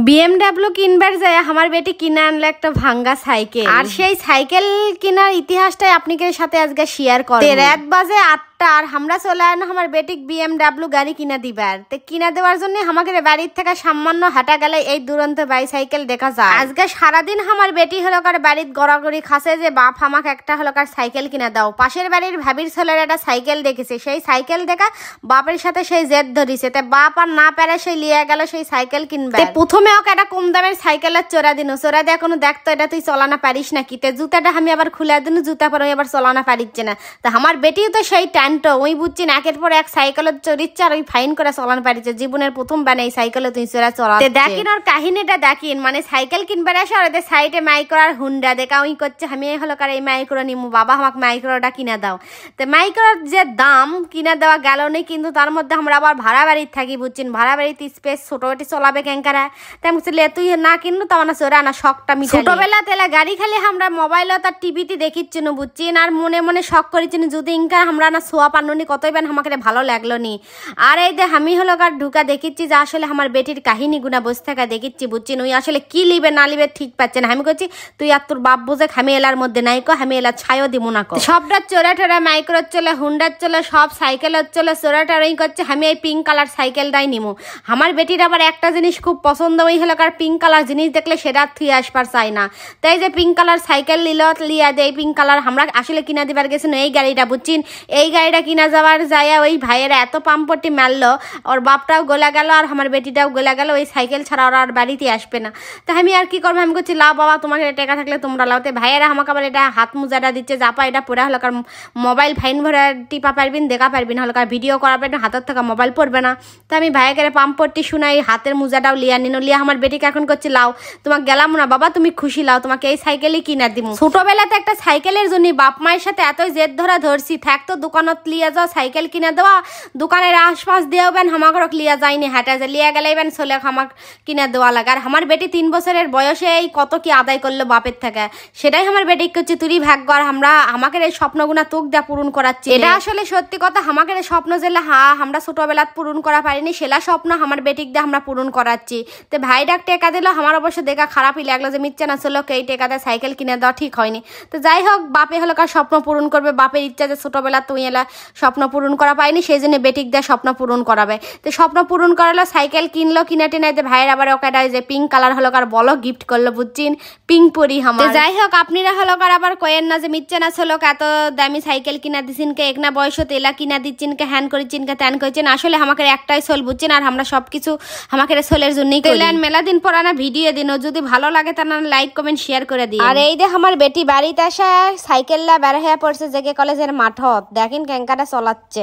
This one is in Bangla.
BMW কিনবার যায় আমার বেটি কিনে আনলো একটা ভাঙ্গা সাইকেল। আর সেই সাইকেল কেনার ইতিহাসটাই আপনাদের সাথে আজকে শেয়ার করব। রাত বাজে 8টা আর আমরা চলে আনো আমার বেটিক BMW গাড়ি কিনা দিবার। তো কিনা দেওয়ার জন্য আমাদের বাড়ির থেকে সামান্য হাঁটা গেলে এই দুরন্ত বাইসাইকেল দেখা যায়। আজকে সারাদিন আমার বেটি হলো কার বাড়ির গড়াগড়ি খাসে যে বাপ আমাকে একটা হলো কার সাইকেল কিনা দাও। পাশের বাড়ির ভাবির ছেলের একটা সাইকেল দেখেছে, সেই সাইকেল দেখা বাপের সাথে সেই জেদ ধরিছে। তে বাপ আর না পেরে সেই লিয়ে গেল সেই সাইকেল কিনবে। প্রথমে ওকে একটা কম দামের সাইকেলের চোরা দিন, চোরা দিয়ে কোনো দেখতো এটা তুই চলানা পারিস নাকি। তে জুতাটা আমি আবার খুলে দিন, জুতা পরে আবার চলানা পারিচ্ছে না। তা আমার বেটিও তো সেই টানটো ওই বুঝছি না, একের পর এক সাইকেলের চড়িচ্ছে আর ওই ফাইন করে চলানো পারিচ্ছে। জীবনের প্রথম বানে এই সাইকেলে তুই চোরা চলা দেখিন। ওর কাহিনীটা দেখিন, মানে সাইকেল কিনবার আসে আর ওদের সাইডে মাইক্রো আর হুন্ডা দেখা ওই করছে আমি হলো কার এই মাইক্রো নিমু, বাবা আমাকে মাইক্রোটা কিনা দাও। তো মাইক্রোর যে দাম কিনা দেওয়া গেল নেই, কিন্তু তার মধ্যে আমরা আবার ভাড়া বাড়ির থাকি বুঝছেন, ভাড়া বাড়িতে স্পেস ছোটটি চলাবে ক্যাঙ্কারা। তাই বুঝলে তুই না কিনলো তো না চোরা না শখটা মিটা। ছোটবেলা তেলা গাড়ি খালি আমরা মোবাইল তার টিভিতে দেখিচ্ছিন বুঝছেন, আর মনে মনে শখ করেছেন যদি ইনকা আমরা না সোয়া পান্ননি কতই বেন আমাকে ভালো লাগলো নি। আর এই যে আমি হলো কার ঢুকা দেখিচ্ছি যে আসলে আমার বেটির কাহিনী গুনা বসে থাকা দেখিচ্ছি বুঝছেন, ওই আসলে কি লিবে না লিবে ঠিক পাচ্ছে না। আমি করছি তুই আর তোর বাপ বোঝে আমি এলার মধ্যে নাই কো, আমি এলার ছায়ও দিব না কো। সবটা চোরা টোরা মাইক্রোর চলে, হুন্ডার চলে, সব সাইকেলের চলে, চোরা টোরাই করছে আমি এই পিঙ্ক কালার সাইকেলটাই নিমু। আমার বেটির আবার একটা জিনিস খুব পছন্দ, ওই হলো কার পিঙ্ক কালার জিনিস দেখলে সেটা থুয়ে আসবার চাই না। তাই যে পিঙ্ক কালার সাইকেল নিল লিয়া দেয় পিঙ্ক কালার। আমরা আসলে কিনা দিবার গেছিল এই গাড়িটা বুঝছেন, এই গাড়িটা কিনা যাওয়ার যায় ওই ভাইয়েরা এত পাম্পটি মারলো, ওর বাপটাও গলা গেল আর আমার বেটিটাও গলা গেল। ওই সাইকেল ছাড়া ওরা আর বাড়িতে আসবে না। তা আমি আর কি করবো, আমি করছি লাও বাবা তোমাকে টাকা থাকলে তোমরা লাও। তো ভাইয়েরা আমাকে আবার এটা হাত মোজাটা দিচ্ছে, জাপা এটা পরে হলো কার মোবাইল ফাইন ভরে টিপা পারবেন দেখা পারবেন, হলো কার ভিডিও করা পারবেন, হাতের থেকে মোবাইল পড়বে না। তো আমি ভাইয়ের পাম্পটি শুনাই হাতের মোজাটাও লিয়া নিন, লিয়া আমার বেটিকে এখন করছি লাও তোমাকে গেলাম না বাবা তুমি খুশি লাও, তোমাকে এই সাইকেলই কিনা দিব। ছোটবেলাতে একটা সাইকেলের জন্য বাপ মায়ের সাথে এতই জেদ ধরা ধরছি, থাকতো দোকানত লিয়া যাও সাইকেল কিনা দেওয়া, দোকানের আশপাশ দিয়েও বেন হামাকরক লিয়া যায়নি, হাঁটা যে লিয়া গেলেই বেন চলে হামাক কিনা দেওয়া লাগে। আর আমার বেটি 3 বছরের বয়সে এই কত কি আদায় করলো বাপের থেকে, সেটাই আমার বেটি করছে তুই ভাগ্য। আর আমরা আমাকে এই স্বপ্নগুনা তোক দেয়া পূরণ করাচ্ছি, এটা আসলে সত্যি কথা। আমাকে এই স্বপ্ন যেলা আমরা ছোটবেলাত পূরণ করা পারিনি, সেলা স্বপ্ন আমার বেটিক দিয়ে আমরা পূরণ করাচ্ছি। তো ভাই ডাক টেকা দিল, আমার অবশ্য দেখা খারাপই লাগলো যে মিথ্যা না ছিল এই টেকাতে সাইকেল কিনে দেওয়া ঠিক হয়নি। তো যাই হোক বাপে হলো কার স্বপ্ন পূরণ করবে, বাপের ইচ্ছা যে ছোটবেলা তুই এলা স্বপ্ন পূরণ করা পাইনি, সেই জন্য বেটিক দিয়ে স্বপ্ন পূরণ করাবে। তো স্বপ্ন পূরণ করালো, সাইকেল কিনলো, কিনে টেনে ভাইয়ের আবার ওকে যে পিঙ্ক কালার হলো কার বলো গিফট করলো বুঝছেন, পিঙ্ক পরি আমার। যাই হোক আপনারা হলো কার আবার কয়েন না যে মিথ্যা না ছিল এত দামি সাইকেল কিনা দিচ্ছেন কে, এক না বয়স তেলা কিনা দিচ্ছেন কে, হ্যান করেছেন কে ত্যান করেছেন। আসলে আমাকে একটাই সোল বুঝছেন, আর আমরা সবকিছু আমাকে সোলের জন্যই করলেন। মেলা দিন পর না ভিডিও দিন, যদি ভালো লাগে তা না লাইক কমেন্ট শেয়ার করে দিন। আর এই যে আমার বেটি বাড়িতে আসা সাইকেলটা বের হয়ে পড়ছে জেগে কলেজের মাঠত, দেখেন ক্যাঙ্কাটা চলাচ্ছে।